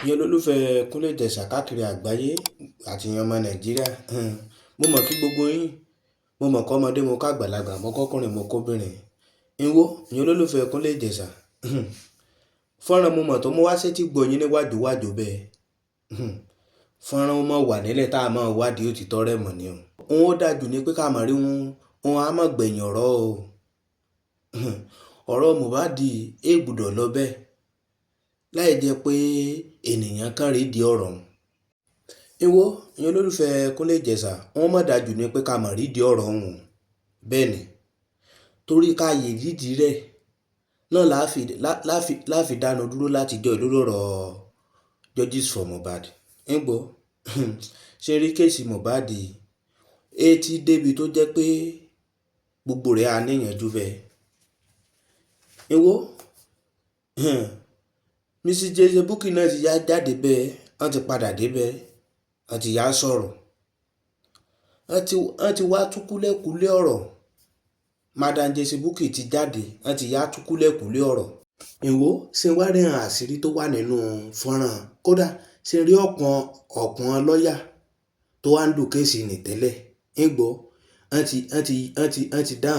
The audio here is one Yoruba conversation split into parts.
Ìyẹn olólùfẹ́ Kúnlé Ìjẹ̀ṣà káàkiri àgbáyé àti ìyẹn ọmọ Nàìjíríà. Mo mọ̀ kí gbogbo yín, mo mọ̀ kọ́ ọmọdé, mo ká àgbàlagbà, mo kọ́kùnrin, mo kóbìnrin. Ìwọ ìyẹn olólùfẹ́ Kúnlé Ìjẹ̀ṣà. Fọ́nrán mo mọ̀ tó mú wá sétí gbọ́ yín ní wájú bẹ́ẹ̀. Fọ́nrán ó mọ̀ wà nílẹ̀ tá a máa wádìí òtítọ́ rẹ̀ mọ̀ ni o. Òun ó dájú ní pé ká mọ̀ rí òun á mọ̀ gbẹ̀yìn ọ̀rọ̀ o. Ọ̀rọ̀ Mohbad gbọ́dọ̀ lọ bẹ́ẹ̀ láì jẹ́ pé ènìyàn kan rí di ọ̀rọ̀ ọ̀hún. Ìwọ ìyẹn olólùfẹ́ Kúnlé Ìjẹ̀ṣà wọ́n mọ̀ dájú ní pé ká mọ̀ rí di ọ̀rọ̀ ọ̀hún bẹ́ẹ̀ ni torí ká yè dídì rẹ̀ náà láfi dáná dúró láti jọ ìlú lọ́rọ̀ Justice for Mohbad. Ńgbọ́ ṣe rí kéèsì Mohbad etí débi tó jẹ́ pé gbogbo rẹ̀ á níyànjú bẹ́ẹ̀. Ìwọ Mrs. Bukky náà ti yá jáde bẹ́ẹ̀ wọ́n ti padà dé bẹ́ẹ̀ wọ́n ti yá sọ̀rọ̀ wọ́n ti wá túkúlẹ̀kúlẹ̀ ọ̀rọ̀. Madam Bukky ti jáde wọ́n ti yá túkúlẹ̀kúlẹ̀ ọ̀rọ̀. Ìwọ ṣe wá rí àṣírí tó wà nínú fọ́nrán kódà ṣe rí ọ̀pọ̀n lọ́ọ̀yà tó wá ń dù kéèsì ní tẹ́lẹ̀. Ńgbọ́ wọ́n ti dá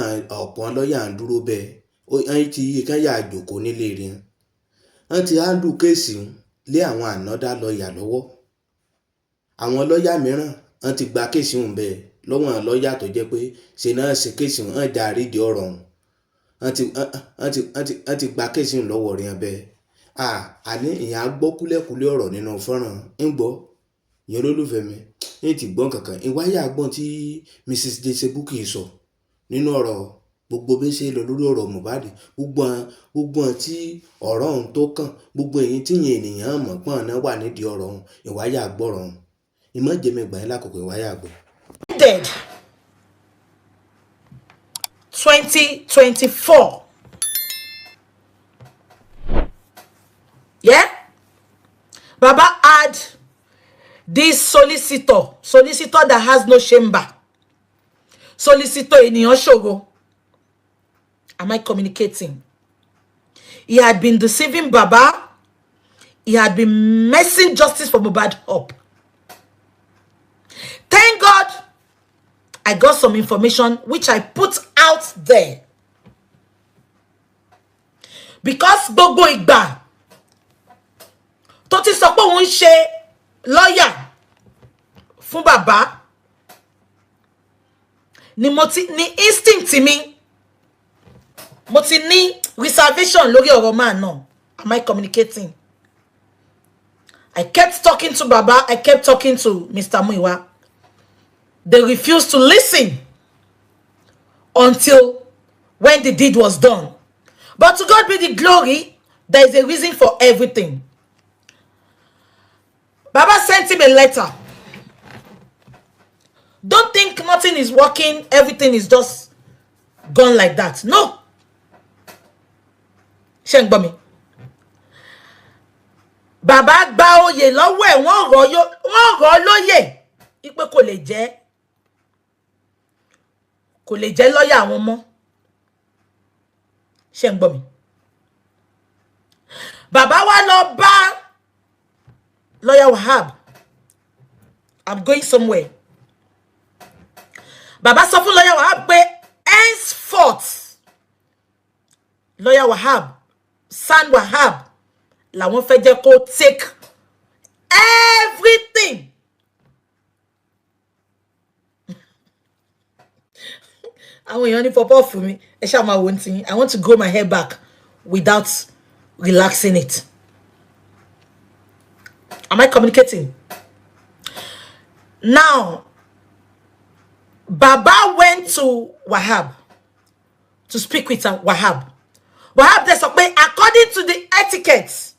ọ̀pọ̀n lọ́ọ̀yà ń dúró bẹ́ẹ̀ wọ́n ti yí kán yà àjòkó nílé rẹ̀ wọ́n ti handle kéèsì lé àwọn ànádá lọ́ọ̀yà lọ́wọ́. Àwọn lọ́ọ̀yà mìíràn wọ́n ti gba kéèsì ọ̀hún bẹ́ẹ̀ lọ́wọ́ lọ́ọ̀yà tó jẹ́ pé ṣe náà ṣe kéèsì ọ̀hún já àrídì ọ̀rọ̀ ọ̀hún wọ́n ti gba kéèsì ọ̀hún lọ́wọ́ rẹ̀ bẹ́ẹ̀. Àní ìyẹn á gbọ́ kúlẹ̀kúlẹ̀ ọ̀rọ̀ nínú fọ́nrán. Ńgbọ́ ìyẹn olólùfẹ́ mi ní ti gbọ́n kankan ìwáyà gbọ́n tí Mrs. Bukky sọ nínú ọ̀rọ̀ gbogbo bí ṣe lọ lórí ọ̀rọ̀ Mohbad gbogbo tí ọ̀rọ̀ ọ̀hún tó kàn gbogbo èyí tí yẹn ènìyàn mọ̀ pọ́n náà wà nídìí ọ̀rọ̀ ọ̀hún ìwáyà gbọ́rọ̀ ọ̀hún ìmọ̀jẹ̀mẹ̀gbà yẹn lákòókò ìwáyà gbọ́. 2024. Yeah? Baba had this solicitor that has no chamber. Solicitor ènìyàn ṣòro. Am I communicating? He had been deceiving Baba. He had been messing Justice for Mohbad up. Thank God I got some information which I put out there. Because gbogbo ìgbà tó ti sọ pé òun ṣe lawyer fún Baba ni instinct mi mo ti ní reservation lórí ọ̀rọ̀ man náà. Am I communicating? I kept talking to Baba. I kept talking to Mr. Muiwa. They refused to listen until when the deed was done. But to God be the glory, there is a reason for everything. Baba sent him a letter. Don't think nothing is working, everything is just gone like that. No. Shengbami. Baba gba oyè lọ́wọ́ ẹ̀ wọ́n rọ̀ lóyè ipe kò lè jẹ́ lọ́yà àwọn ọmọ. Shengbami. Baba wa lọ bá lawyer Wahab. I'm going somewhere. Baba sọ fún lawyer Wahab pé henceforth lawyer Wahab San Wahab làwọn fẹ́ jẹ́ kó take everything. Àwọn èèyàn ní pọpọ fún mi ẹ ṣáà máa wò ní I want to grow my hair back without relaxing it. Am I communicating? Now, Baba went to Wahab to speak with Wahab. Wahab they sọ pé according to the etiquette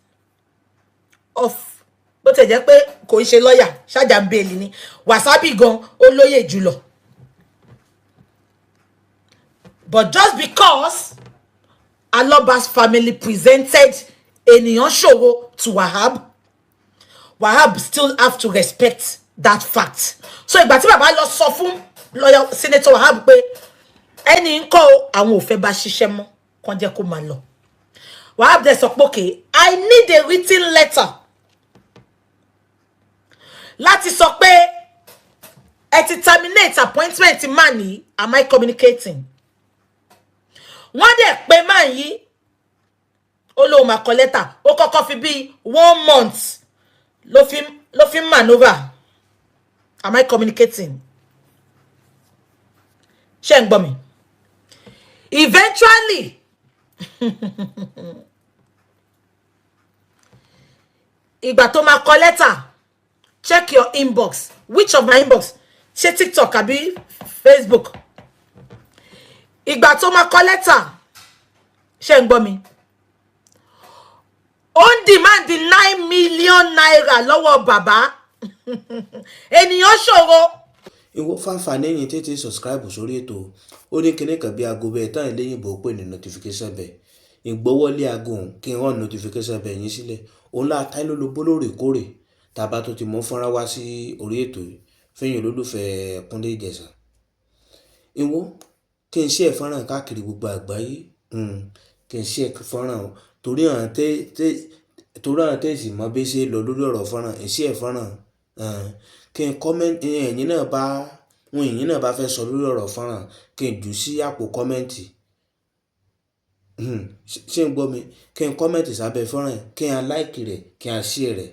of bó tẹ̀ jẹ́ pé kò ń ṣe lawyer ṣáàjà ń bẹ́ẹ̀lì ni Wasabi gan ó lóye jùlọ. But just because Aloba's family presented ènìyàn ṣòro to Wahab still have to respect that fact. So ìgbà tí Baba lọ sọ fún lawyer Senator Wahab pé ẹni ńkọ́ àwọn ò fẹ́ bá ṣiṣẹ́ mọ́ kàn jẹ́ kó máa lọ. Wahab dẹ̀ sọ pé okay, I need a written letter láti sọ pé ẹ ti terminate appointment man yìí. Am I communicating? Wọ́n dẹ̀ pé man yìí ó lóun máa kọ lẹ́tà, ó kọ́kọ́ fi bí 1 month ló fi maneuver. Am I communicating? Ṣé ń gbọ́ mi? Eventually ìgbà tó máa kọ lẹ́tà, check your inbox. Which of my inbox? Ṣé TikTok àbí Facebook? Ìgbà tó máa kọ lẹ́tà, ṣé ń gbọ́ mi? Ó ń demand 9 million naira lọ́wọ́ bàbá. Ènìyàn ṣòro. Ìwọ fàfà lẹ́yìn tètè subscribe sórí ètò. Ó ní kíní kan bí aago bẹ́ẹ̀ tán lẹ́yìn bò pé ní notification bell. Ìgbọ́wọ́lé aago kí n rán notification bell yín sílẹ̀. Òun la táì lólobó lóòrèkóòrè. Tàbá tó ti mú fọ́nrán wá sí orí ètò yìí. Fẹ́yìn olólùfẹ́ Kúnlé Ìjẹ̀ṣà. Ìwọ kí n share fọ́nrán káàkiri gbogbo àgbáyé. Kí n share fọ́nrán torí àwọn tẹ́sí mọ́ bí ṣe lọ lórí ọ̀rọ̀ fọ́nrán. Ẹ share fọ́nrán. Kí n comment ẹ̀yin náà bá fẹ́ sọ lórí ọ̀rọ̀ fọ́nrán. Kí n jù sí àpò kọ́mẹ́ǹtì. Ṣé ń gbọ́ mi? Kí n kọ́mẹ́ǹtì sábẹ́ fọ́nrán. Kí n like rẹ̀. Kí n share rẹ̀.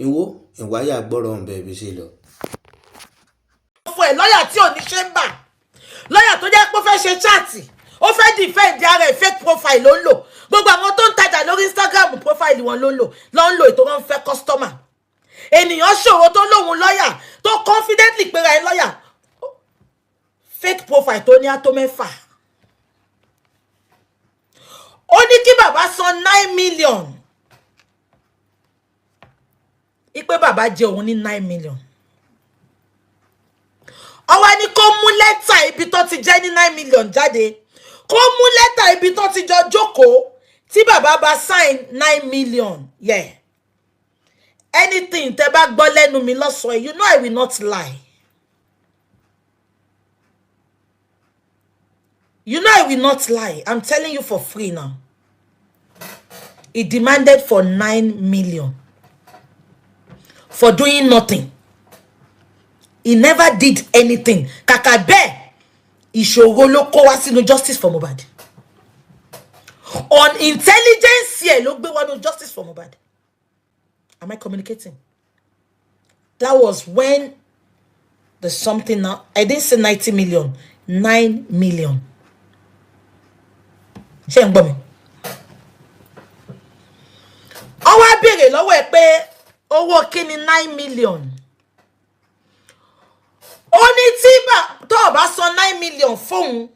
Ìwọ ìwáyà gbọ́rọ̀ ń bẹ̀ bí ṣe lọ. Fún ẹ lọ́yà tí ò ní chamber. Lọ́yà tó jẹ́ pé ó fẹ́ ṣe chat. Ó fẹ́ defend ara ẹ̀, fake profile ló ń lò. Gbogbo àwọn tó ń tajà lórí Instagram profile wọn ló ń lò ètò wọn fẹ́ customer. Ènìyàn ṣòro tó lóhun lọ́yà tó confidently pera ẹ lọ́yà. Fake profile tó ní àtó mẹ́fà. Ó ní kí bàbá san 9 million. Ipe bàbá jẹ òun ní 9 million. Ó wá ní kó mú lẹ́tà ibi tó ti jẹ́ ní 9 million jáde. Kó mú lẹ́tà ibi tó ti jọ jókòó tí bàbá bá sign 9 million. Yeah. Anything tẹ́ bá gbọ́ lẹ́nu mi lọ́sọ̀ọ́, you know I will not lie. You know I will not lie. I'm telling you for free now. He demanded for 9 million. For doing nothing. He never did anything. Kàkà bẹ́ẹ̀, ìṣòro ló kó wá sínú justice for Mohbad. On intelligence here ló gbé wá no justice for Mohbad. Am I communicating? That was when there's something now. I didn't say 90 million. 9 million. Ṣé ń gbọ́ mi? Ó wá béèrè lọ́wọ́ ẹ̀ pé owó kíni 9 million. Ó ní tí tó bá san 9 million fóun,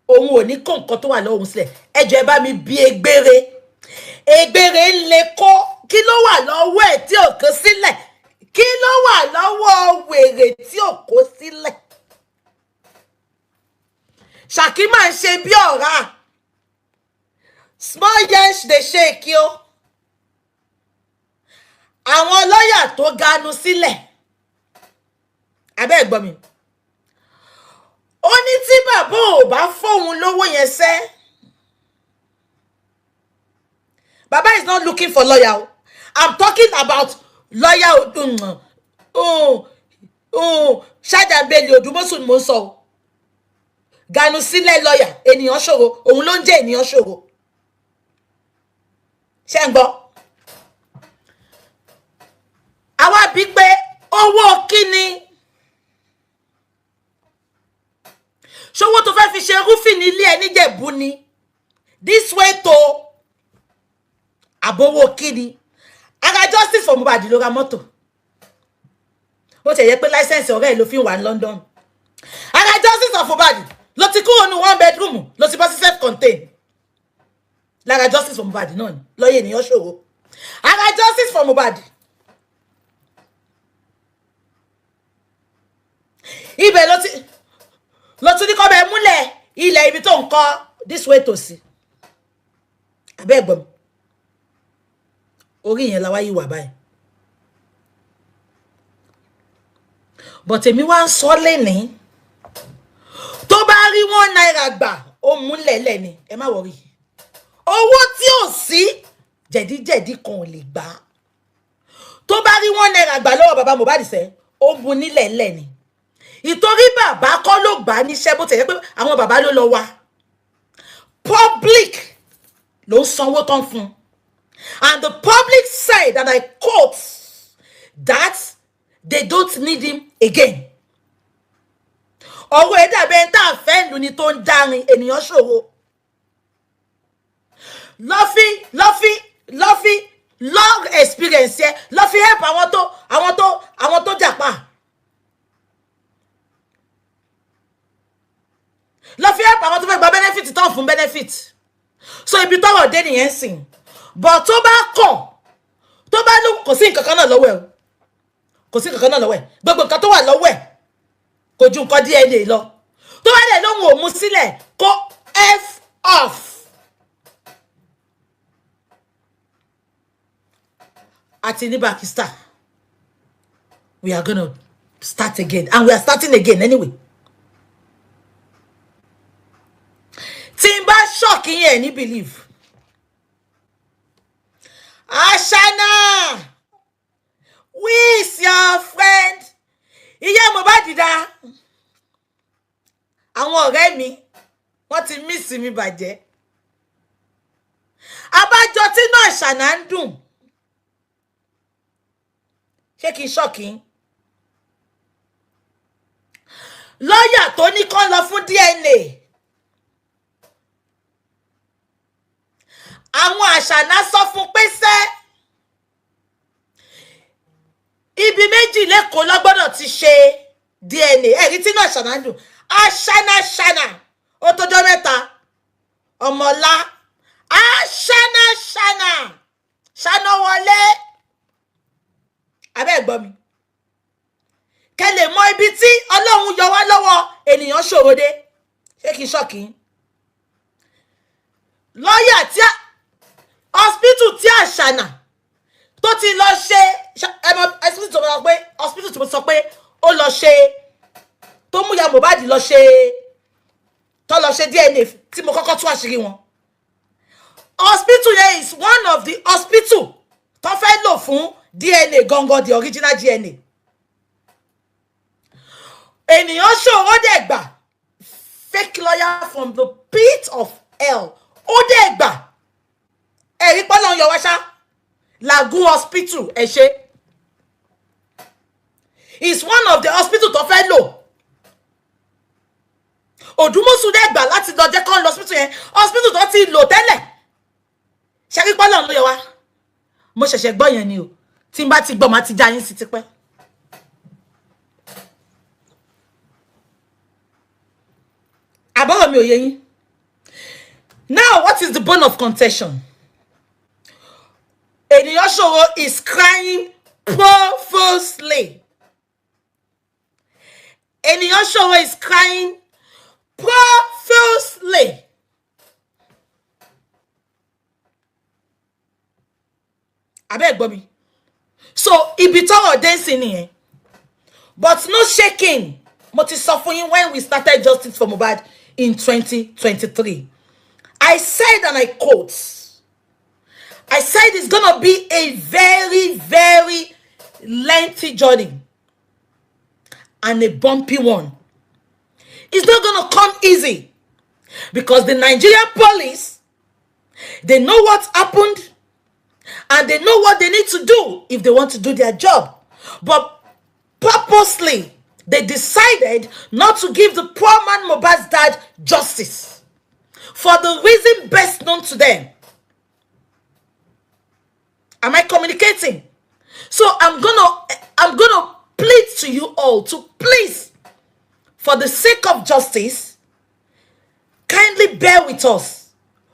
òun ò ní kó nǹkan tó wà lọ́wọ́ sílẹ̀. Ẹ jọ̀ọ́ ẹ bá mi bí Egbére. Egbére ń lè kó. Kí ló wà lọ́wọ́ ẹ̀ tí ò kó sílẹ̀? Kí ló wà lọ́wọ́ wèrè tí ò kó sílẹ̀? Ṣàkí máa ń ṣe bí ọ̀rá. Small yansh dey shake yo. Àwọn lọ́yà tó ganu sílẹ̀. Abẹ́ gbọ́ mi. Ó ní tí bàbá ò bá fóun lówó yẹn sẹ́. Baba is not looking for lawyer. I'm talking about lawyer. Shadabeli Odumosu mo sọ. Ganu sílẹ̀ lawyer. Ènìyàn ṣòro. Òun ló ń jẹ́ ènìyàn ṣòro. Ṣé ń gbọ́? Àwa bí pé owó kíni. Ṣówó tó fẹ́ fi ṣe rúfin ilé ẹ níjẹ̀bú ni. This way to àbówó kíni. Ara justice for Mohbad ló ra mọ́tò. Ó ti yẹ pé license ọ̀rẹ́ ló fi wà ní London. Ara justice for Mohbad ló ti kúrò ní 1 bedroom ló ti bọ́ sí self contained. Lára justice for Mohbad náà ni lọ́yẹ̀ ènìyàn ṣòro. Ara justice for Mohbad. Ibẹ̀ ló ti ní kó bẹ múlẹ̀ ilẹ̀ ibi tó ń kọ́ this way to sí. Abẹ́ gbọ́n. Orí yẹn la wá yí wà báyìí. But èmi wá ń sọ lẹ́ni tó bá rí 1 naira gbà ó múlẹ̀ lẹ́ni ẹ má wọrí. Owó tí ò sí jẹ̀díjẹ̀dí kan ò lè gbà. tó bá rí 1 naira gbà lọ́wọ́ bàbá Mohbad ṣe ó bu nílẹ̀ ńlẹ̀ ni ìtorí bàbá kọ́ ló gbà níṣẹ́ bó tẹ̀yẹ pé àwọn bàbá ló lọ wá public ló sanwó tán fún and the public said and I quote that they don't need him again. Ọ̀rọ̀ ẹ̀dá bẹ́ẹ̀ tá a fẹ́ lù ní tó ń dárin ènìyàn ṣòro. Lọ́fí long experience yẹ lọ́fí help àwọn tó jàpá. Lọ́fí help àwọn tó fẹ́ gba benefit tán fún benefit. So ibi tọ́rọ̀ dé nìyẹn sìn. But tó bá kọ̀ tó bá lù kò sí nǹkan kan náà lọ́wọ́ ẹ̀. Kò sí nǹkan kan náà lọ́wọ́ ẹ̀. Gbogbo nǹkan tó wà lọ́wọ́ ẹ̀ kò ju nǹkan DNA lọ tó bá dẹ̀ lóhun ò mú sílẹ̀ kó f off. Àti ní Pakistan we are gonna start again and we are starting again anyway. Tí n bá shock yẹn ní believe Ashana who is your friend Iya Mohbad dá àwọn ọ̀rẹ́ mi wọ́n ti miss mi bàjẹ́ abájọ tí náà ṣànà ń dùn ṣé kí n ṣọ́kì lọ́yà tó ní kán lọ fún DNA àwọn àṣànà sọ fún pé sẹ́ ibi méjì lẹ́kọ̀ọ́ lọ́gbọ́dọ̀ ti ṣe DNA ẹ̀rí tí náà ṣànà ń dùn aṣáná ó tọ́jọ́ mẹ́ta ọmọlá ṣáná wọlé abẹ́ ẹ̀gbọ́n mi kẹ́ lè mọ ibi tí Ọlọ́run yọ wá lọ́wọ́ ènìyàn ṣòro dé ṣé kí n ṣọ́kì lọ́yà tí hospital tí àṣànà tó ti lọ ṣe hospital tó sọ pé ó lọ ṣe tó mú ya Mohbad lọ ṣe DNA tí mo kọ́kọ́ tú àṣírí wọn hospital yẹn is one of the hospital tó fẹ́ lò fún DNA gangan the original DNA ènìyàn ṣòro dẹ̀ gbà fake lawyer from the pit of hell ó dẹ̀ gbà ẹ̀rí pọ́nlọ́ yọ wáṣá Lagoon hospital ẹ̀ ṣe is one of the hospital tó fẹ́ lò Odumosu dẹ̀ gbà láti lọ jẹ́ kán lọ hospital yẹn hospital tó ti lò tẹ́lẹ̀ ṣẹ́rí pọ́nlọ́ ló yọ wá mo ṣẹ̀ṣẹ̀ gbọ́ yẹn ni o tí n bá ti gbọ́ máa ti já yín sí tipẹ́. Àbọ̀rọ̀ mi ò yé yín. Now what is the bone of contention? Ènìyàn ṣòro is crying profusely. Ènìyàn ṣòro is crying profusely. Abẹ́ gbọ́ mi. So ibi tọ́rọ̀ dancing nìyẹn. But no shaking. Mo ti sọ fún yín when we started justice for Mohbad in 2023. I said and I quote, I said it's going to be a very, very lengthy journey and a bumpy one. It's not going to come easy because the Nigerian police, they know what happened and they know what they need to do if they want to do their job. But purposely, they decided not to give the poor man Mohbad's dad justice for the reason best known to them. Am I communicating? So I'm gonna plead to you all to please, for the sake of justice, kindly bear with us.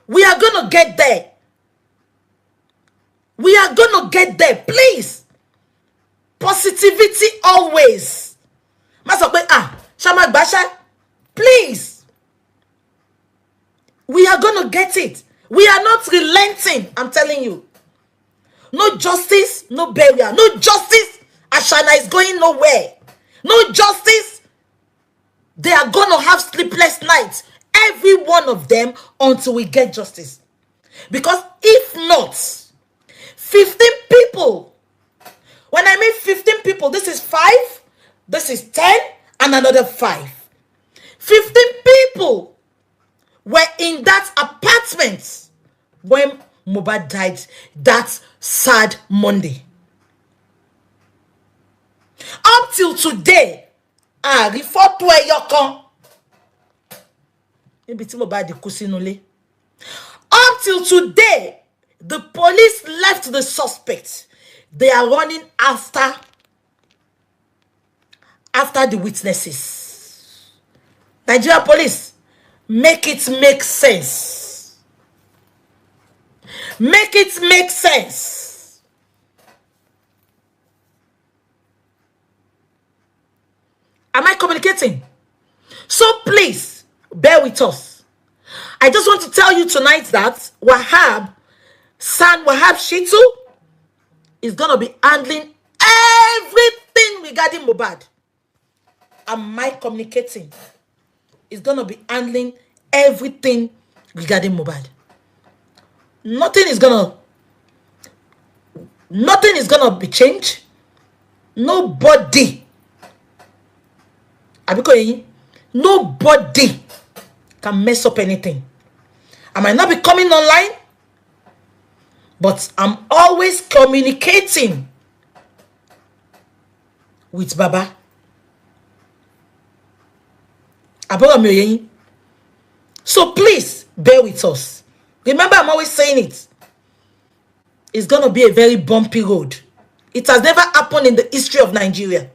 We are gonna get there. We are gonna get there, please. Positivity always. Please. We are gonna get it. We are not relenting, I'm telling you. No justice, no burial. No justice, Ashana is going nowhere. No justice, they are gonna have sleepless nights. Every one of them until we get justice. Because if not, 15 people 5. This is 10 and another 5. 15 people were in that apartment when Mohbad died that sad Monday. Up till today, I refer to Eyokan. Up till today, the police left the suspect. They are running after the witnesses. Nigeria police, make it make sense. Make it make sense. Am I communicating? So please, bear with us. I just want to tell you tonight that Wahab Shittu is going to be handling everything regarding Mohbad. Am I communicating? Is going to be handling everything regarding Mohbad. Nothing is going to be changed. Nobody can mess up anything. I might not be coming online, but I'm always communicating with Baba. So please bear with us. Remember, I'm always saying it. It's going to be a very bumpy road. It has never happened in the history of Nigeria.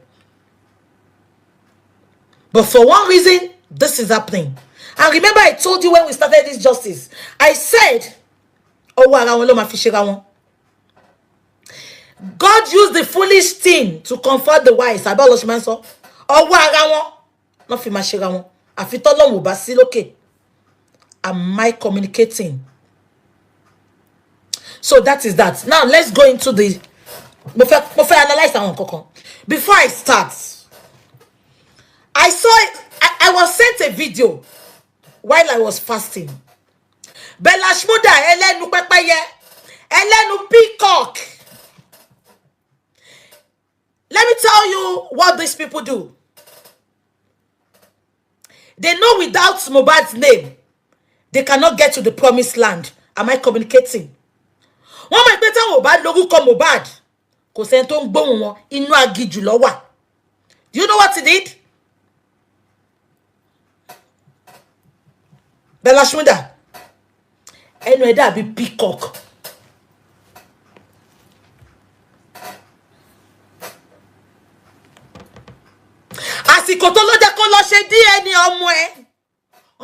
But for one reason, this is happening. And remember, I told you when we started this justice, I said, God used the foolish thing to comfort the wise. Am I communicating? So that is that. Now let's go into the analyze that one. Before I start, I saw it. I was sent a video while I was fasting. Bella Shmuda, Elenu Pepaye, Elenu Peacock. Let me tell you what these people do. They know without Mohbad's name, they cannot get to the promised land. Am I communicating? One my better Mohbad, loruko Mohbad. Kò sẹ́ni tó ń gbóhùn wọn, inú agijù ló wà. Do you know what he did? Bella Shmuda. Ẹnu ẹ̀ dàbí peacock. Àsìkò tó ló jẹ́ kó lọ ṣe DNA ọmọ ẹ̀.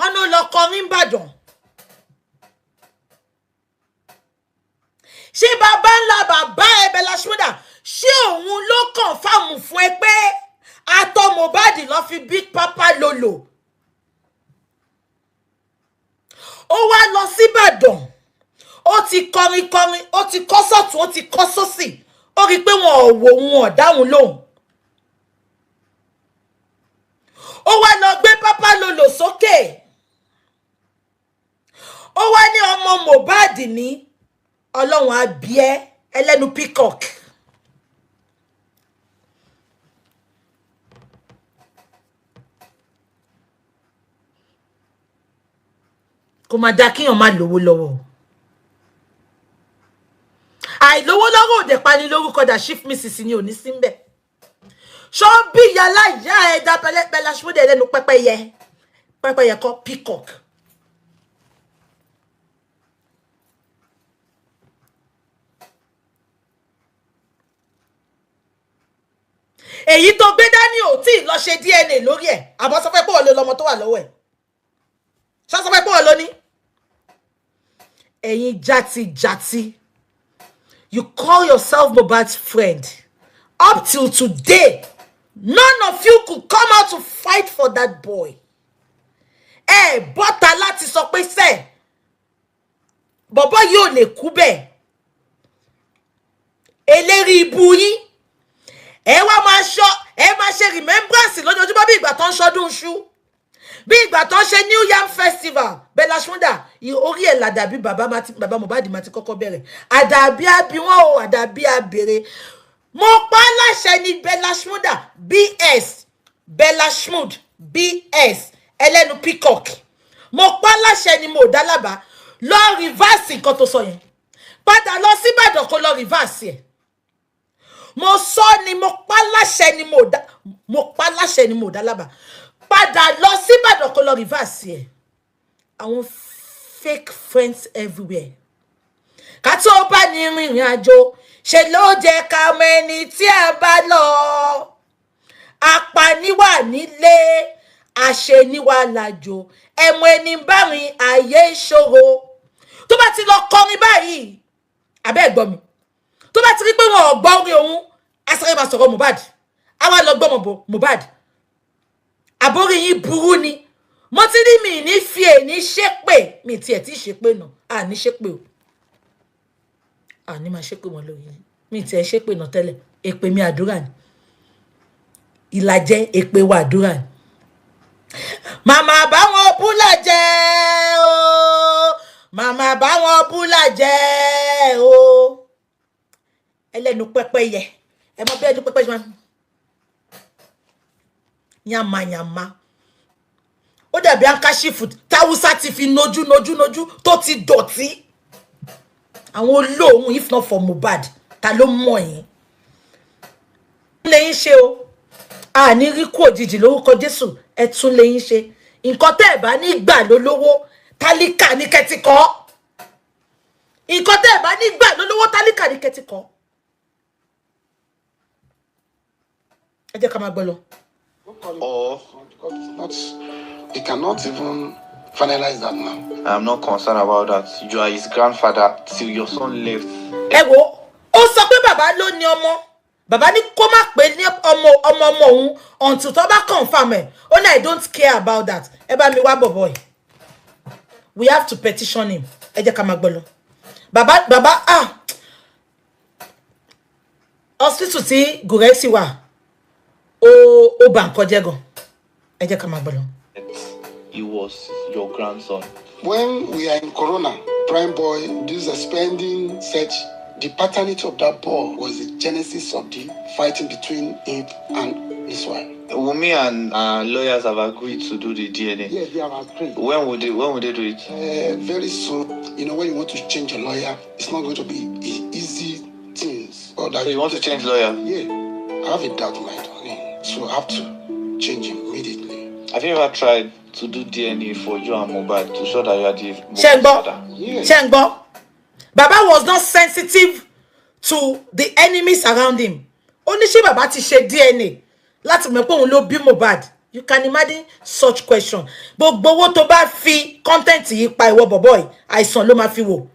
Ọ̀nà lọ kọrin Ìbàdàn. Ṣé bàbá ńlá bàbá ẹ Bella Shmuda, ṣé òun ló confirm fún ẹ pé àtọ̀ Mohbad ló fi Big Papa Lolo? Ó wá lọ sí Ìbàdàn. Ó ti kọrin, ó ti kọ sọ́tún, ó ti kọ sósì. Ó rí pé wọn ò wò wọn dáhùn lóhùn. Ó wá lọ gbé Papa Lolo sókè. Ó wá ní ọmọ Mohbad ní Ọlọ́run á bí ẹ́ ẹlẹ́nu peacock. Kò má dá kíyàn má lówó lọ́wọ́. Àìlówó lọ́wọ́ òde pani lórúkọ dà chief Mrs. ni ò ní sí ńbẹ̀. Ṣó bí yàlá ìyá ẹ̀ dá Bella Shmuda ẹlẹ́nu pẹ́pẹ́yẹ. Pẹ́pẹ́yẹ kọ́ peacock. Èyí tó gbé dání ò tí lọ ṣe DNA lórí ẹ̀. Àbọ̀ sọ pé pé ó lè lọ́mọ tó wà lọ́wọ́ ẹ̀. Ṣó sọ pé pé ó lọ ní? Ẹ̀yin jati. You call yourself Mohbad's friend. Up till today, none of you could come out to fight for that boy. Bọ́tà láti sọ pé sẹ́, bọ̀bọ́ yóò lè kú bẹ́ẹ̀. Eléri ibu yín. Ẹ wá máa ṣe remembrance lójoojúmọ́ bí ìgbà tó ń ṣọdún ṣú. Bí ìgbà tó ń ṣe New Yam Festival. Bella Shmuda, orí ẹ̀ làdàbí bàbá Mohbad máa ti kọ́kọ́ bẹ̀rẹ̀. Àdàbí àbí wọn o, àdàbí àbèrè. Mo pa láṣẹ ni Bella Shmurda BS Bella Shmurd BS ẹlẹ́nu peacock. Mo pa láṣẹ ni mo dálábà lọ reverse nǹkan tó sọ yẹn. Padà lọ sí Ìbàdàn kó lọ reverse ẹ̀. Mo sọ ni mo pa láṣẹ ni mo dálábà. Padà lọ sí Ìbàdàn kó lọ reverse ẹ̀. Àwọn fake friends everywhere. Ká tó bá ní rìnrìn àjò ṣe ló jẹ́ ká mọ ẹni tí a bá lọ. Apaniwà nílé àṣeniwà làjò ẹmọ ẹni bá rìn ayé ìṣòro. Tó bá ti lọ kọrin báyìí àbẹ́ ẹ̀gbọ́n mi, tó bá ti rí pé wọn ò gbọ́ orin òun asáré máa sọ̀rọ̀ Mohbad, àwa lọ gbọ́ Mohbad. Àbórí yín burú ni. Mo ti ní mi ní fi èní ṣépè mi tiẹ̀ tí ṣépè náà àní ṣépè o. Àní máa ṣépè wọn lórí mi tiẹ̀ ṣépè náà tẹ́lẹ̀. Èpè mi àdúrà ni. Ìlàjẹ èpè wa àdúrà ni. Màmá bá wọn búlà jẹ́ o. Màmá bá wọn búlà jẹ́ o. Ẹlẹ́nu pẹ́pẹ́yẹ. Ẹ mọ̀ bí ẹnu pẹ́pẹ́yẹ máa yàmà. Ó dàbí handkerchief táwùsá ti fi nojú tó ti dọ̀tí. Àwọn olóhùn if not for Mohbad ta ló mọ̀ yín. Lẹ́yìn ṣe o. Àní rí kú òjijì lórúkọ Jésù ẹ tún lẹ́yìn ṣe. Nǹkan tẹ́ ẹ bá ní gbà lólówó tálíkà ní kẹ́tì kọ́. Nǹkan tẹ́ ẹ bá ní gbà lólówó tálíkà ní kẹ́tì kọ́. Ẹ jẹ́ ká máa gbọ́ lọ. Or he cannot even finalize that now. I'm not concerned about that. You are his grandfather till your son left. Ẹ wo, ó sọ pé bàbá ló ní ọmọ. Bàbá ní kó má pè ní ọmọ òun until tó bá confirm ẹ̀. Ó ní I don't care about that. Ẹ bá mi wá bọ̀bọ̀ ẹ̀. We have to petition him. Ẹ jẹ́ ká máa gbọ́ lọ. Bàbá hospital tí Guresi wà. Ó bà nǹkan jẹ́ gan. Ẹ jẹ́ ká máa gbọ́ lọ. He was your grandson. When we are in Corona, Prime Boy, this spending search, the paternity of that boy was the genesis of the fighting between him and his wife. Wunmi and lawyers have agreed to do the DNA. Yes, they have agreed. When would they do it? Very soon. You know, when you want to change a lawyer, it's not going to be easy things. So you want to change lawyer? Yeah. I have a doubt in my mind. So I have to change him immediately. Have you ever tried to do DNA for you and Mohbad to show that you are the Mohbad's father? Yes. Shengbo. Baba was not sensitive to the enemies around him. Only ṣé Baba ti ṣe DNA láti mọ̀ pé òun ló bí Mohbad. You can imagine such question. Gbogbo owó tó bá fi content yìí pa ìwọ bọ̀bọ̀ yìí, àìsàn ló máa fi wò.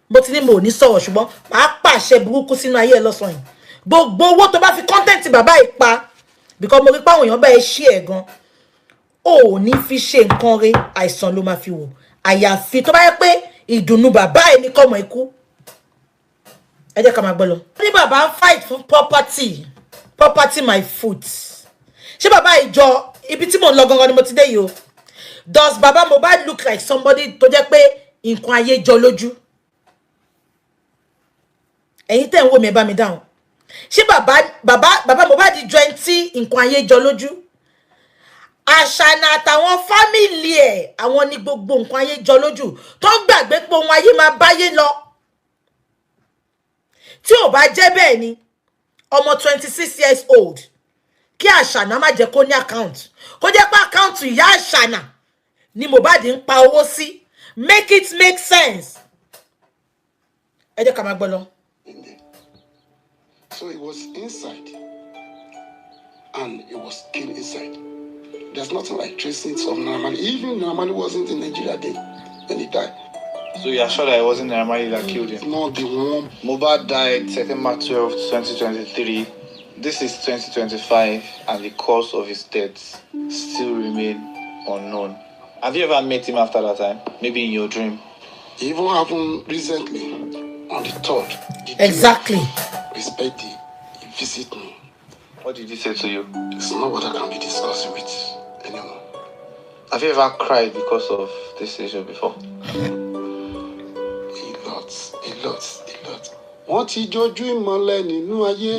Bó ti ní mo ní sọ̀rọ̀ ṣùgbọ́n máa pàṣẹ burúkú sínú ayé ẹ lọ́sàn yìí. Gbogbo owó tó bá fi content bàbá yìí pa, because mo rí pé àwọn èèyàn bá ẹ ṣí ẹ̀ gan. Ó ní fi ṣe nǹkan rẹ̀, àìsàn ló máa fi wò. Àyàfi tó bá yẹ pé ìdùnnú bàbá ẹ ní kọ́mọ ikú. Ẹ jẹ́ ká máa gbọ́ lọ. Ní bàbá ń fight for property my foot. Ṣé bàbá ìjọ ibi tí mò ń lọ gangan ni mo ti dé yìí o. Does Baba Mohbad look like somebody tó jẹ́ pé nǹkan ayé jọ lójú? Ẹ̀yin tẹ́ ń wò mí ẹ bá mi dáhùn. Ṣé bàbá Mohbad jọ ẹni tí nǹkan ayé jọ lójú? Àṣànà àtàwọn fámìlì ẹ̀ àwọn ní gbogbo nǹkan ayé jọ lójú tó gbàgbé pé ohun ayé máa báyé lọ. Tí ò bá jẹ́ bẹ́ẹ̀ ni ọmọ 26 years old kí Àṣànà má jẹ́ kó ní account kó jẹ́ pé account ìyá Àṣànà ni Mohbad ń pa owó sí. Make it make sense. Ẹ jẹ́ ká máa gbọ́ lọ. So he was inside and he was killed inside. There's nothing like tracings of Naramali. Even Naramali wasn't in Nigeria then when he died. So you are sure that it wasn't Naramali that killed him? Not the one. Mohbad died September 12, 2023. This is 2025 and the cause of his death still remain unknown. Have you ever met him after that time? Maybe in your dream? It even happened recently on the 3rd. Exactly. Respect he visited me. What did he say to you? It's not what I can be discussing with anyone. Have you ever cried because of this issue before? A lot. Wọ́n ti jojú ìmọ́lẹ̀ nínú ayé.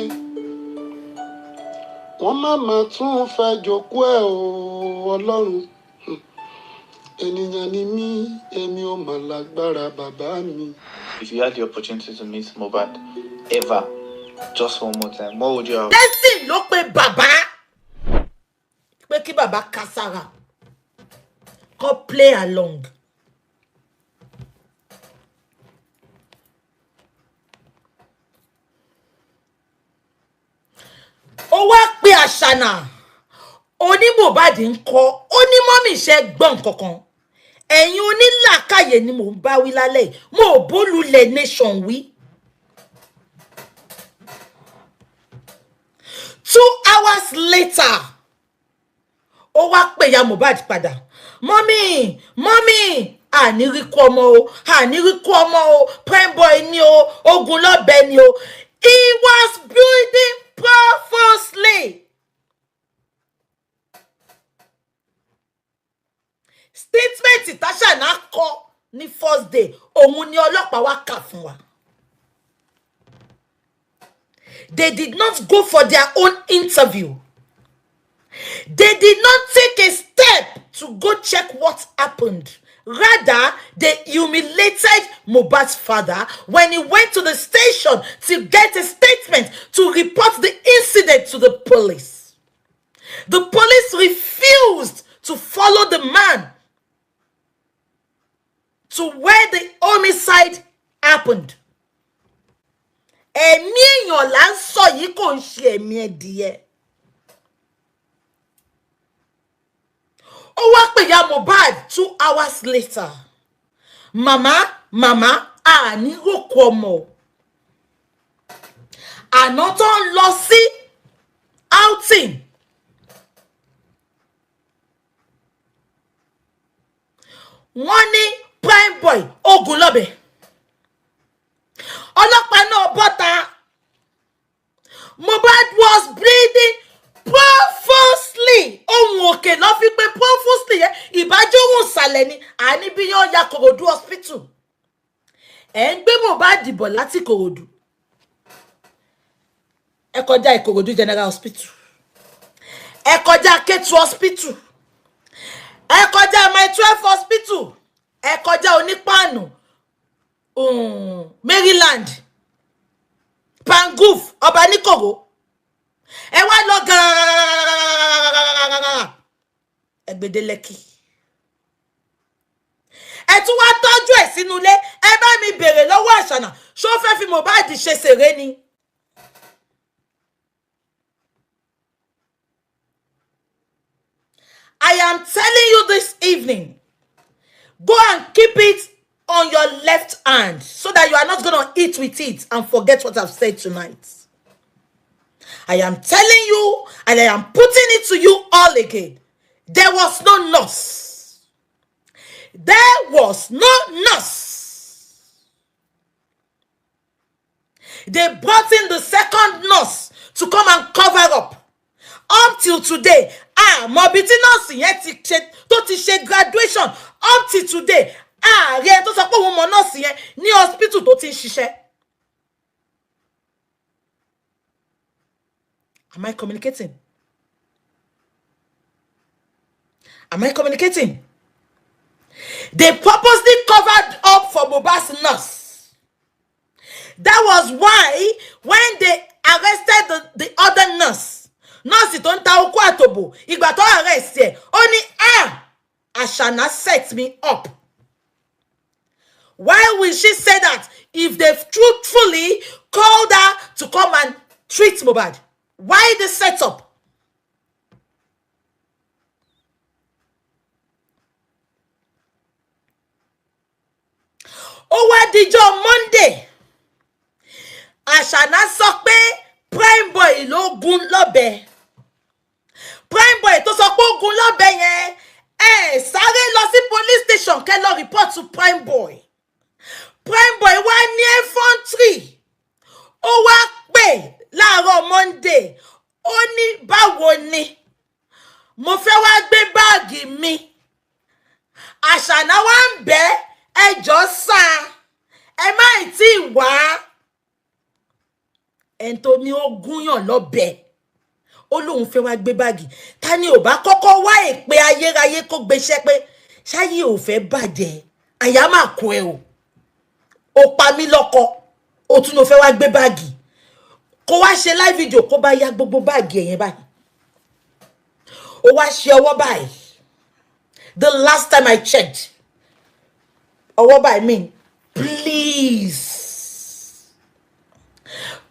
wọ́n má má tún fẹ́ jókòó ẹ̀ o Ọlọ́run. Ènìyàn ni mí, èmi ò mà lágbára bàbá mi. If you had the opportunity to meet Mohbad ever, just one more time, what would you have? Lẹ́sìn ló pe bàbá pé kí bàbá kására kó play along. Ó wá pe Àṣànà oní Mohbad ńkọ́ ó ní mọ́mì ṣe gbọ́n kankan. Ẹ̀yin onílàkàyè ni mò ń bá wí lálẹ́ mo ò bólulẹ̀ nation wí. 2 hours later ó wá pè ya Mohbad padà. Mọ́mì àní rí kú ọmọ o àní rí kú ọmọ o prime boy ni o ogun lọ́bẹ ni o. He was building purposely. Statement Tasha kọ ní first day òun ni ọlọ́pàá wá kà fún wa. They did not go for their own interview. They did not take a step to go check what happened. Rather, they humiliated Mohbad's father when he went to the station to get a statement to report the incident to the police. The police refused to follow the man to where the homicide happened. Ẹ̀mí èèyàn là ń sọ yìí kò ń ṣe ẹ̀mí ẹdìyẹ. Ó wá pè ya Mohbad 2 hours later. Màmá, àní ròkú ọmọ. Àná tó ń lọ sí outing. Wọ́n ní prime boy ogun lọ́bẹ̀. Ọlọ́pàá náà bọ́ta. Mohbad was bleeding profusely. Ohun òkè lọ fi pé profusely yẹn ìbájọ́hùn ìsàlẹ̀ ni àní bí yóò ya Kòròdú hospital. Ẹ ń gbé Mohbad bọ̀ láti Kòròdú. Ẹ kọjá Ìkòròdú General Hospital. Ẹ kọjá Ketu Hospital. Ẹ kọjá My 12 Hospital. Ẹ kọjá Onípàánù. Maryland. Panguf Ọbaníkòró. Ẹ wá lọ gan-an. Ẹ gbèdé Lẹ́kì. Ẹ tún wá tọ́jú ẹ̀ sínú ilé. Ẹ bá mi bèrè lọ́wọ́ Àṣànà. Ṣó fẹ́ fi Mohbad ṣe ṣeré ni? I am telling you this evening, go and keep it on your left hand so that you are not going to eat with it and forget what I've said tonight. I am telling you and I am putting it to you all again. There was no nurse. There was no nurse. They brought in the second nurse to come and cover up. Up till today, Mobiti nurse yẹn ti ṣe graduation. Up till today, rẹ̀ tó sọ pé òun mọ̀ nurse yẹn ní hospital tó ti ń ṣiṣẹ́. Am I communicating? Am I communicating? They purposely covered up for Mohbad's nurse. That was why when they arrested the other nurse tó ń ta okó àtòbò, ìgbà tó arrest ẹ̀, ó ní Àṣànà set me up. Why will she say that if they've truthfully called her to come and treat Mohbad? Why the setup? Ó wá dijọ́ Monday. Àṣànà sọ pé prime boy ló gún lọ́bẹ. Prime boy tó sọ pé ó gún lọ́bẹ yẹn, sáré lọ sí police station kẹ́ lọ report to prime boy. Prime boy wá ní infantry. Ó wá pè láàárọ̀ Monday. Ó ní báwo ni? Mo fẹ́ wá gbé báàgì mi. Àṣànà wá ń bẹ̀ ẹjọ́ sá. Ẹ má tí wá. Ẹn tó ní ó gúnyàn lọ́bẹ. ó lóun fẹ́ wá gbé báàgì ta ni ò bá kọ́kọ́ wá èpè ayérayé kó gbéṣẹ́ pé ṣáyé ò fẹ́ bàjẹ́ àyà máa kó ẹ o ó pa mí lọ́kọ ó tún ló fẹ́ wá gbé báàgì kó wá ṣe live video kó bá ya gbogbo báàgì ẹ̀yẹn báyìí ó wá ṣe ọwọ́ báyìí the last time I checked ọwọ́ báyìí mean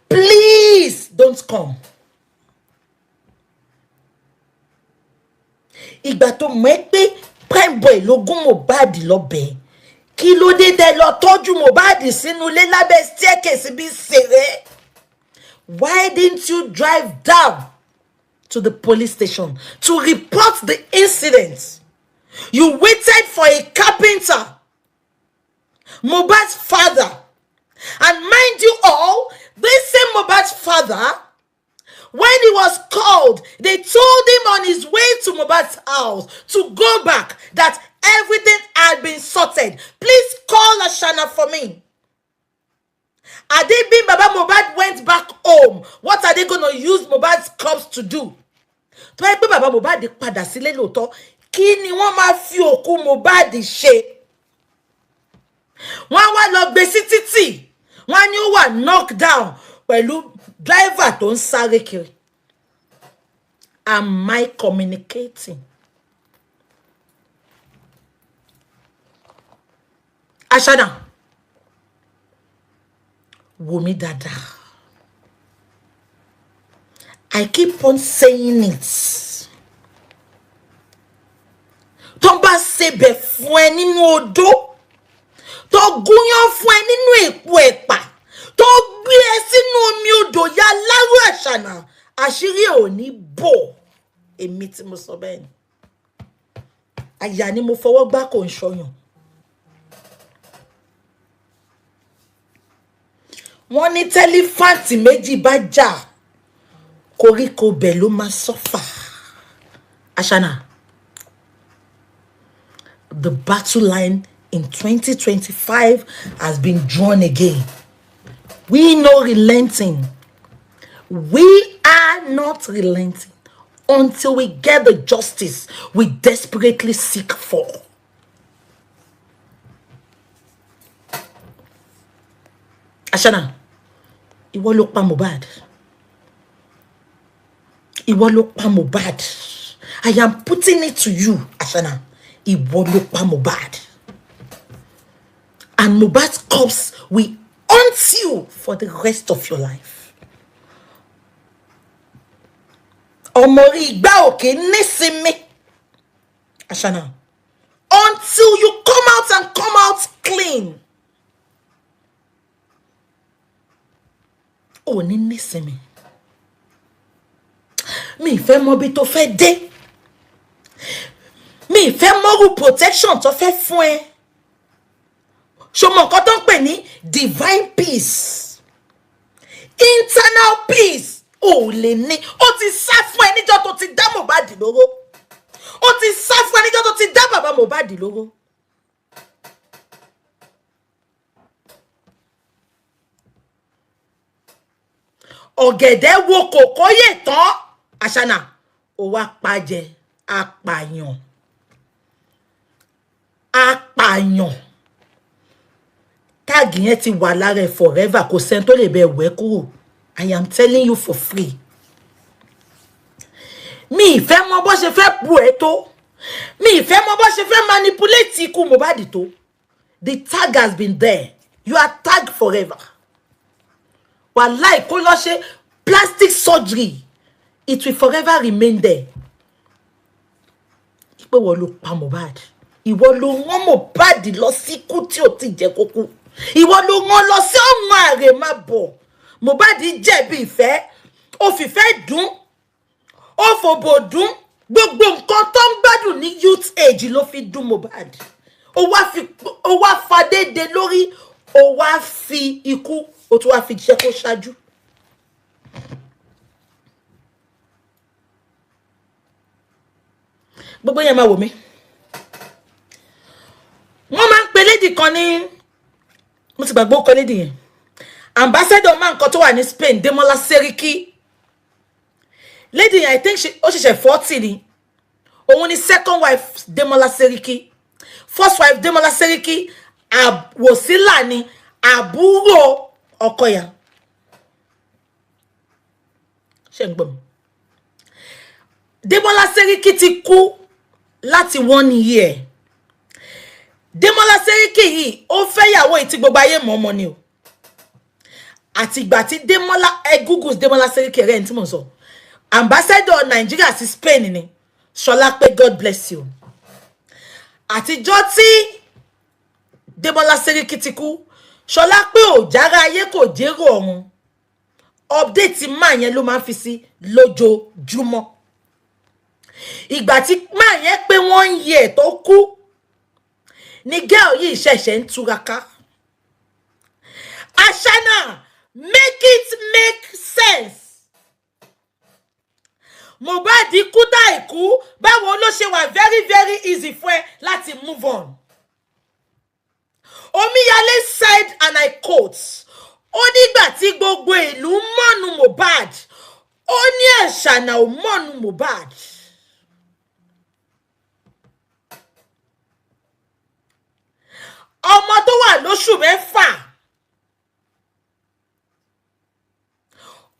please don't come. Ìgbà tó mọ̀ pé prime boy ló gún Mohbad lọ́bẹ kí ló dé tẹ́ lọ tọ́jú Mohbad sínú ilé lábẹ́ staircase bí ṣeré. Why didn't you drive down to the police station to report the incident? You waited for a carpenter, Mohbad's father. And mind you all, this same Mohbad's father, when he was called, they told him on his way to Mohbad's house to go back, that everything had been sorted. Please call Ashana for me. Are they being Baba Mohbad went back home? What are they going to use Mohbad's corpse to do? To help Baba Mohbad padà sílé lóòótọ́, kí ni wọ́n máa fi òkú Mohbad ṣe? Wọ́n wá lọ gbé sí títì. Wọ́n ní ó wà knock down pẹ̀lú driver tó ń sáré kiri. Am I communicating? Ashana, Wunmi dada. I keep on saying it. Tó bá ṣebẹ̀ fún ẹ nínú odó, tó gúnyán fún ẹ nínú èpo ẹ̀pà, tó gbé ẹ sínú omi odò ya lárú Àṣànà, àṣírí ò ní bò. Èmi tí mo sọ bẹ́ẹ̀ ni. Àyà ni mo fọwọ́ gbá kò ń ṣọyàn. Wọ́n ní tẹ́lífàǹtì méjì bá jà, koríko bẹ̀ ló máa sọ́fà. Ashana, the battle line in 2025 has been drawn again. We no relenting. We are not relenting until we get the justice we desperately seek for. Ashana, ìwọ ló pa Mohbad. Ìwọ ló pa Mohbad. I am putting it to you, Ashana. Ìwọ ló pa Mohbad. And Mohbad's corpse will haunt you for the rest of your life. Omori igba òkè nísinmi. Ashana, until you come out and come out clean. Ó ní nísinmi. Mi fẹ́ mọ̀ bí tó fẹ́ dé. Mi fẹ́ mọ̀ protection tó fẹ́ fún ẹ. Ṣó mọ̀ nǹkan tó ń pè ní divine peace, internal peace. Ó lè ní. Ó ti sá fún ẹ níjọ́ tó ti dá Mohbad lóró. Ó ti sá fún ẹ níjọ́ tó ti dá bàbá Mohbad lóró. Ọ̀gẹ̀dẹ̀ wo kòkó yè tán. Ashana, ó wá pàjẹ́ apàyàn. Apàyàn. Tag yẹn ti wà lára forever, kò sẹ́ni tó lè bẹ̀ wẹ́ kúrò. I am telling you for free. Mi ìfẹ́ mọ̀ bó ṣe fẹ́ bù ẹ́ tó. Mi ìfẹ́ mọ̀ bó ṣe fẹ́ manipulate ikú Mohbad tó. The tag has been there. You are tagged forever. Wallahi kó lọ ṣe plastic surgery, it will forever remain there. Ìpè wọ́n ló pa Mohbad. Ìwọ ló rán Mohbad lọ sí ikú tí ó ti jẹ́ kó kú. Ìwọ ló rán lọ sí ọ̀run àrèmábọ̀. Mohbad jẹ̀bi ìfẹ́, ó fìfẹ́ dùn, ó fòbò dùn, gbogbo nǹkan tó ń gbádùn ní youth age ló fi dùn Mohbad. Ó wá fa dédé lórí, ó wá fi ikú, ó tún wá fi jẹ́ kó ṣáájú. Gbogbo yẹn máa wò mí. Wọ́n máa ń pe lady kan ní, mo ti gbàgbọ́ ọkọ lady yẹn. Ambassador man kan tó wà ní Spain, Demola Seriki. lady, I think she 40 ni. Òun ni second wife Demola Seriki. First wife Demola Seriki Wosila ni àbúrò ọkọ ya. Ṣé ń gbọ́ mi? Demola Seriki ti kú láti 1 year. Demola Seriki yìí ó fẹ́ yàwó ìtí gbogbo ayé mọ̀ọ́mọ̀ ni o. Àti ìgbà tí Demola Google Demola Seriki rẹ̀ tí mo sọ. Ambassador Nigeria sí Spain ni. Ṣọlá pé God bless you. Àtijọ́ tí Demola Seriki ti kú, Ṣọlá pé ò jára ayé kò jèrò ọ̀run. Update máa yẹn ló máa fi sí lójoojúmọ́. Ìgbà tí máa yẹn pé 1 year tó kú ni girl yìí ṣẹ̀ṣẹ̀ ń túraká. Ashana, make it make sense. Mohbad kú táìkú, báwo ló ṣe wà very very easy fún ẹ láti move on. Omiyale said, and I quote, ó nígbà tí gbogbo ìlú mọ̀nù Mohbad, ó ní Ashana ò mọ̀nù Mohbad. Ọmọ tó wà lóṣù mẹ́fà,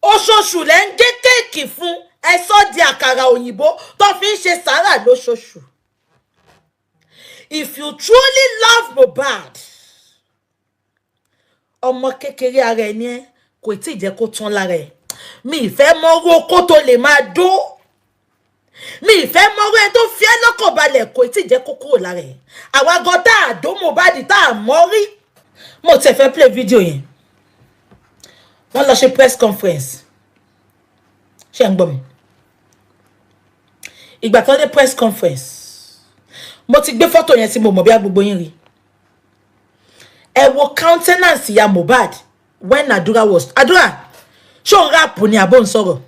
oṣooṣù lẹ́ ń gé kéèkì fún ẹ̀sọ́ di àkàrà òyìnbó tó fi ń ṣe sàárà lóṣooṣù. If you truly love Mohbad, ọmọ kékeré ara ẹni ẹ kò tí ì jẹ́ kó tán lára ẹ̀. Mi ìfẹ́ mọ́rú okó tó lè máa dó. Mi ìfẹ́ mọ́rú ẹ tó fi ẹ́ lọ́kàn balẹ̀ kò tí ì jẹ́ kó kúrò lára ẹ̀. Àwa gan tá a dó Mohbad tá a mọ́ rí. Mo tẹ̀ fẹ́ play video yẹn. Wọ́n lọ ṣe press conference. Ṣé ń gbọ́ mi? Ìgbà tó dé press conference, mo ti gbé photo yẹn tí mo mọ̀ bí gbogbo yín rí. Ẹ wo countenance ya Mohbad when Adura ṣó ń rap ni àbó ń sọ̀rọ̀.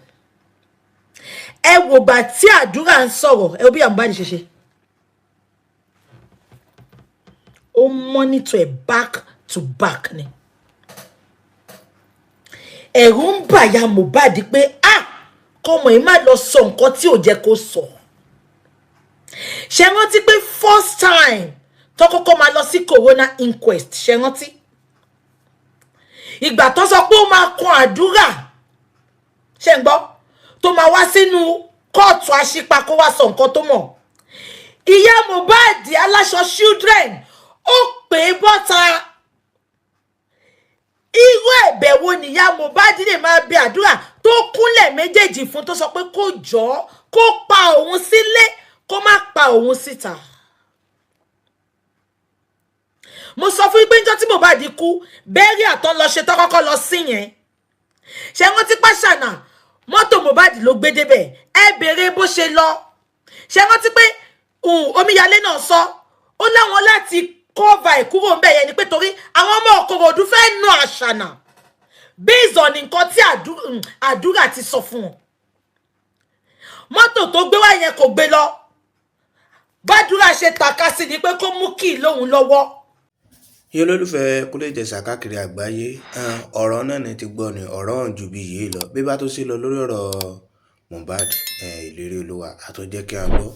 Ẹ wo gbà tí Adura ń sọ̀rọ̀, ẹ wo bí Mohbad ṣe ṣe. Ó monitor ẹ back to back ni. Ẹ̀rù ń bà ya Mohbad pé kọ́mọ ẹ má lọ sọ nǹkan tí ò jẹ́ kó sọ. Ṣé rántí pé first time tó kọ́kọ́ máa lọ sí corona inquest, ṣé rántí? Ìgbà tó sọ pé ó máa kan Adura, ṣé ń gbọ́? Tó máa wá sínú kóòtù àṣìpa kó wá sọ nǹkan tó mọ̀. Ìyá Mohbad aláṣọ children ó pè bọ́ta. Irú ẹ̀bẹ̀ wo ni ìyá Mohbad lè máa bẹ Adura tó kúnlẹ̀ méjèèjì fún tó sọ pé kó jọ̀ọ́ kó pa òun sílé kó má pa òun síta. Mo sọ fún yín pé níjọ́ tí Mohbad kú, bẹ́ẹ̀rì àtọ́ lọ ṣe tó kọ́kọ́ lọ sí yẹn. Ṣé wọ́n ti pàṣànà mọ́tò Mohbad ló gbé débẹ̀, ẹ bèrè bó ṣe lọ. Ṣé wọ́n ti pé Omiyale náà sọ ó láwọn láti cover ìkúrò ń bẹ̀ yẹn ni pé torí àwọn ọmọ Òkòròdú fẹ́ nà Ashana based on nǹkan tí Adura ti sọ fún wọn. Mọ́tò tó gbé wá yẹn kò gbé lọ. Bádúrà ṣe tàka sí ni pé kó mú kí lóhun lọ́wọ́. Yín olólùfẹ́ Kúnlé Ìjẹ̀ṣà káàkiri àgbáyé, ọ̀rọ̀ náà ni ti gbọ́ ni ọ̀rọ̀ hàn ju bí yìí lọ. Bí bá tó sí lọ lórí ọ̀rọ̀ Mohbad, ìlérí Olúwa àtúnjẹ́ kí a gbọ́.